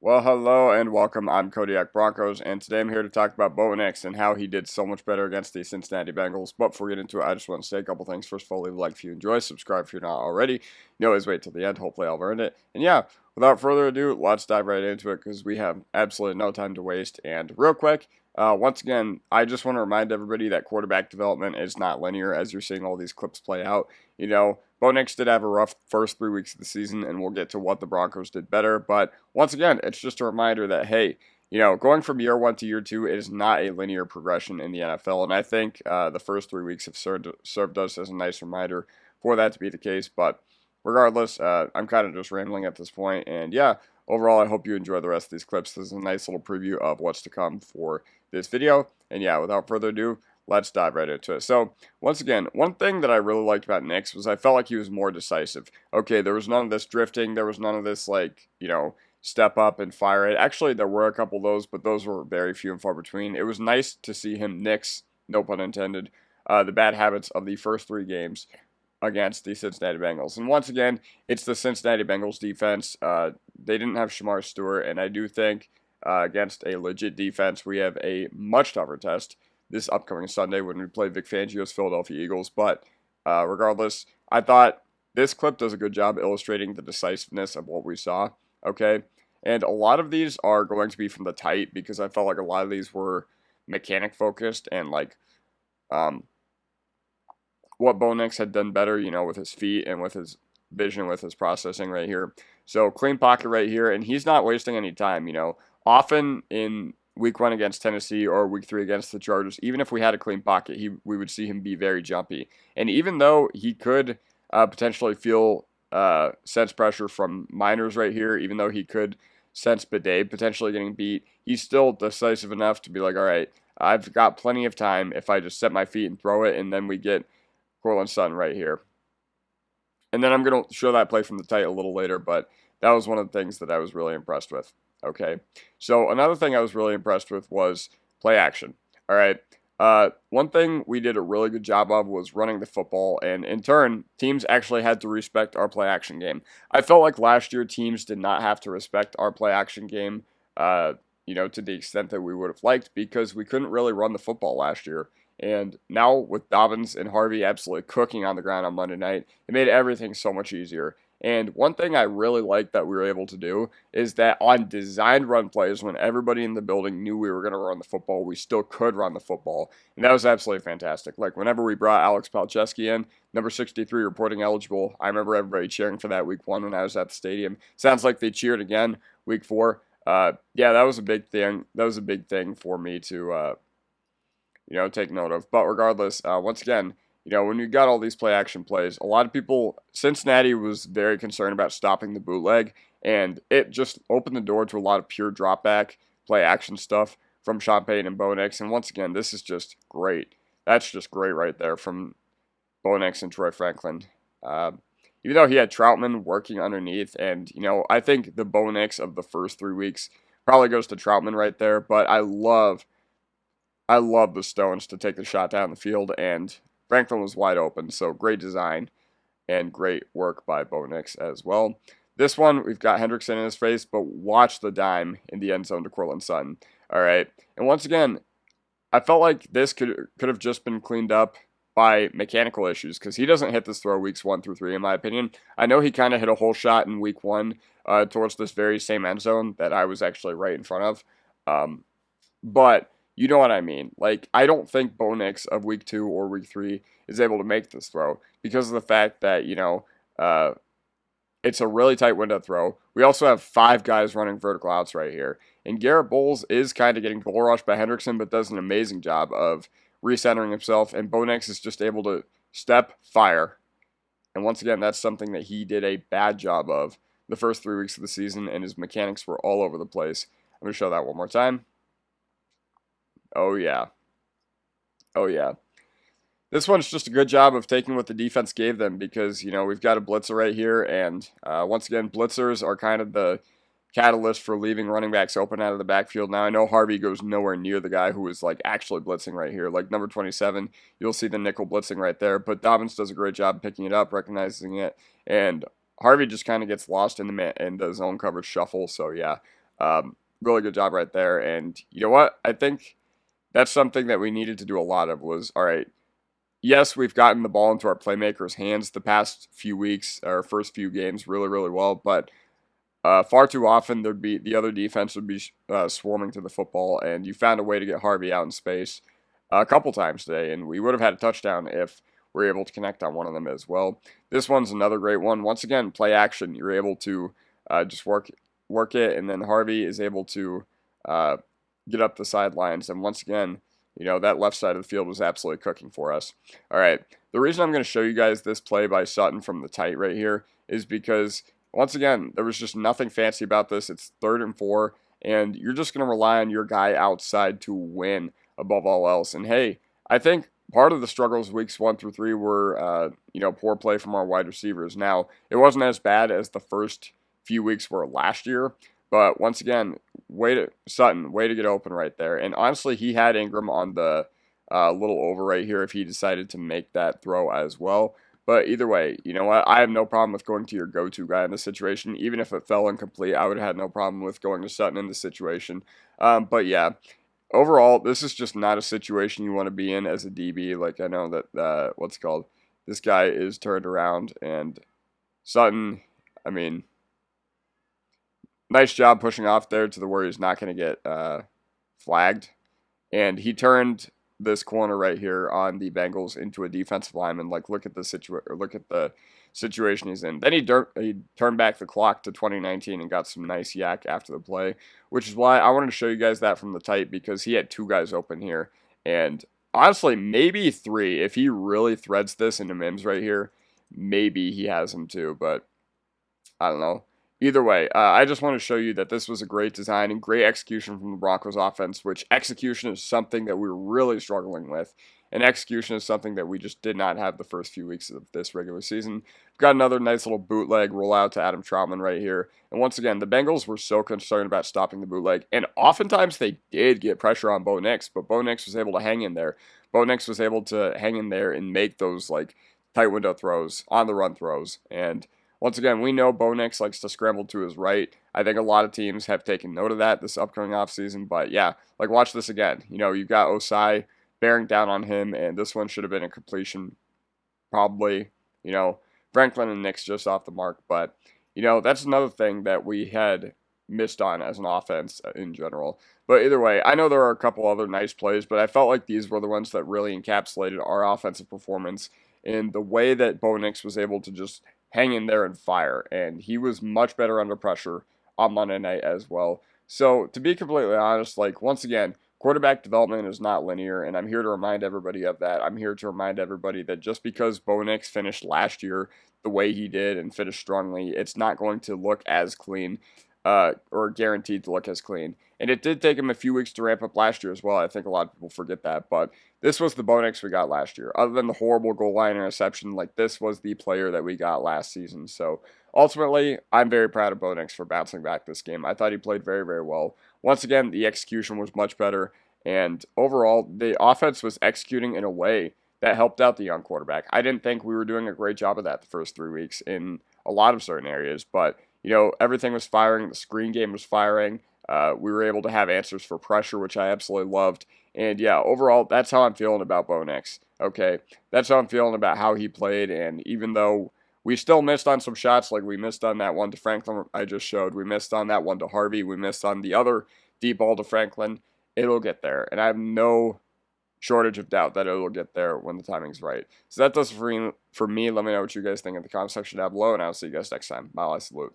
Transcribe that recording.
Well, hello and welcome. I'm Kodiak Broncos, and today I'm here to talk about Bo Nix and how he did so much better against the Cincinnati Bengals. But before we get into it, I just want to say a couple things. First of all, leave a like if you enjoy, subscribe if you're not already. You can always wait till the end. Hopefully, I'll earn it. And yeah, without further ado, let's dive right into it because we have absolutely no time to waste. And real quick, once again, I just want to remind everybody that quarterback development is not linear as you're seeing all these clips play out. Bo Nix did have a rough first 3 weeks of the season, and we'll get to what the Broncos did better. But once again, it's just a reminder that, hey, going from year one to year two is not a linear progression in the NFL. And I think the first 3 weeks have served us as a nice reminder for that to be the case. But regardless, I'm kind of just rambling at this point. And yeah, overall, I hope you enjoy the rest of these clips. This is a nice little preview of what's to come for this video. And yeah, without further ado, let's dive right into it. So, once again, one thing that I really liked about Nix was I felt like he was more decisive. Okay, there was none of this drifting. There was none of this, step up and fire it. Actually, there were a couple of those, but those were very few and far between. It was nice to see him nix, no pun intended, the bad habits of the first 3 games against the Cincinnati Bengals. And once again, it's the Cincinnati Bengals defense. They didn't have Shamar Stewart, and I do think against a legit defense, we have a much tougher test this upcoming Sunday when we play Vic Fangio's Philadelphia Eagles. But regardless, I thought this clip does a good job illustrating the decisiveness of what we saw, okay? And a lot of these are going to be from the tight because I felt like a lot of these were mechanic-focused and, what Bo Nix had done better, with his feet and with his vision, with his processing right here. So, clean pocket right here, and he's not wasting any time, Often in Week 1 against Tennessee or Week 3 against the Chargers, even if we had a clean pocket, we would see him be very jumpy. And even though he could potentially feel sense pressure from Miners right here, even though he could sense Bidet potentially getting beat, he's still decisive enough to be like, all right, I've got plenty of time if I just set my feet and throw it, and then we get Cortland Sutton right here. And then I'm going to show that play from the tight a little later, but that was one of the things that I was really impressed with. Okay, so another thing I was really impressed with was play action. All right, one thing we did a really good job of was running the football, and in turn, teams actually had to respect our play action game. I felt like last year teams did not have to respect our play action game, to the extent that we would have liked because we couldn't really run the football last year. And now with Dobbins and Harvey absolutely cooking on the ground on Monday night, it made everything so much easier. And one thing I really liked that we were able to do is that on designed run plays, when everybody in the building knew we were going to run the football, we still could run the football. And that was absolutely fantastic. Like whenever we brought Alex Palczewski in, number 63 reporting eligible, I remember everybody cheering for that Week 1 when I was at the stadium. Sounds like they cheered again Week 4. Yeah, that was a big thing. That was a big thing for me to, take note of. But regardless, once again, when you got all these play action plays, a lot of people, Cincinnati was very concerned about stopping the bootleg, and it just opened the door to a lot of pure drop back play action stuff from Sean Payton and Bo Nix. And once again, this is just great. That's just great right there from Bo Nix and Troy Franklin. Even though he had Troutman working underneath, and, I think the Bo Nix of the first 3 weeks probably goes to Troutman right there, but I love the Stones to take the shot down the field, and Franklin was wide open, so great design and great work by Bo Nix as well. This one, we've got Hendrickson in his face, but watch the dime in the end zone to Cortland Sutton. All right, and once again, I felt like this could have just been cleaned up by mechanical issues because he doesn't hit this throw weeks 1 through 3, in my opinion. I know he kind of hit a whole shot in Week 1 towards this very same end zone that I was actually right in front of, but you know what I mean. Like, I don't think Bo Nix of Week 2 or Week 3 is able to make this throw because of the fact that, it's a really tight window throw. We also have 5 guys running vertical outs right here. And Garrett Bowles is kind of getting bull rushed by Hendrickson, but does an amazing job of recentering himself. And Bo Nix is just able to step, fire. And once again, that's something that he did a bad job of the first 3 weeks of the season, and his mechanics were all over the place. I'm going to show that one more time. Oh, yeah. Oh, yeah. This one's just a good job of taking what the defense gave them because, we've got a blitzer right here. And once again, blitzers are kind of the catalyst for leaving running backs open out of the backfield. Now, I know Harvey goes nowhere near the guy who is, actually blitzing right here. Like, number 27, you'll see the nickel blitzing right there. But Dobbins does a great job picking it up, recognizing it. And Harvey just kind of gets lost in the zone coverage shuffle. So, yeah. Really good job right there. And you know what? I think that's something that we needed to do a lot of was, all right, yes, we've gotten the ball into our playmakers' hands the past few weeks, our first few games really, really well, but far too often there'd be the other defense would be swarming to the football, and you found a way to get Harvey out in space a couple times today, and we would have had a touchdown if we were able to connect on one of them as well. This one's another great one. Once again, play action. You're able to just work it, and then Harvey is able to uh, get up the sidelines, and once again, that left side of the field was absolutely cooking for us. All right, the reason I'm going to show you guys this play by Sutton from the tight right here is because once again, there was just nothing fancy about this. It's 3rd and 4, and you're just going to rely on your guy outside to win above all else. And hey, I think part of the struggles weeks 1 through 3 were, poor play from our wide receivers. Now, it wasn't as bad as the first few weeks were last year, but once again, Sutton, way to get open right there. And honestly, he had Ingram on the little over right here if he decided to make that throw as well. But either way, you know what? I have no problem with going to your go-to guy in this situation. Even if it fell incomplete, I would have had no problem with going to Sutton in this situation. But yeah, overall, this is just not a situation you want to be in as a DB. Like, I know that, this guy is turned around, and Sutton, I mean, nice job pushing off there to the where he's not going to get flagged. And he turned this corner right here on the Bengals into a defensive lineman. Like, look at the situation he's in. Then he turned back the clock to 2019 and got some nice yak after the play, which is why I wanted to show you guys that from the tight, because he had 2 guys open here. And honestly, maybe 3. If he really threads this into Mims right here, maybe he has him too, but I don't know. Either way, I just want to show you that this was a great design and great execution from the Broncos offense, which execution is something that we were really struggling with. And execution is something that we just did not have the first few weeks of this regular season. We've got another nice little bootleg rollout to Adam Troutman right here. And once again, the Bengals were so concerned about stopping the bootleg. And oftentimes they did get pressure on Bo Nix, but Bo Nix was able to hang in there. Bo Nix was able to hang in there and make those tight window throws, on the run throws. And once again, we know Bo Nix likes to scramble to his right. I think a lot of teams have taken note of that this upcoming offseason. But yeah, watch this again. You've got Osai bearing down on him, and this one should have been a completion, probably. Franklin and Nix just off the mark. But, that's another thing that we had missed on as an offense in general. But either way, I know there are a couple other nice plays, but I felt like these were the ones that really encapsulated our offensive performance in the way that Bo Nix was able to just hang in there and fire. And he was much better under pressure on Monday night as well. So to be completely honest, once again, quarterback development is not linear, and I'm here to remind everybody of that. I'm here to remind everybody that just because Bo Nix finished last year the way he did and finished strongly, it's not going to look as clean or guaranteed to look as clean. And it did take him a few weeks to ramp up last year as well. I think a lot of people forget that, but this was the Bo Nix we got last year. Other than the horrible goal line interception, this was the player that we got last season. So ultimately, I'm very proud of Bo Nix for bouncing back this game. I thought he played very, very well. Once again, the execution was much better, and overall, the offense was executing in a way that helped out the young quarterback. I didn't think we were doing a great job of that the first 3 weeks in a lot of certain areas, but everything was firing. The screen game was firing. We were able to have answers for pressure, which I absolutely loved. And yeah, overall, that's how I'm feeling about Bo Nix. Okay, that's how I'm feeling about how he played. And even though we still missed on some shots, like we missed on that one to Franklin I just showed, we missed on that one to Harvey, we missed on the other deep ball to Franklin, it'll get there. And I have no shortage of doubt that it'll get there when the timing's right. So that does it for me. Let me know what you guys think in the comment section down below, and I'll see you guys next time. Mile I salute.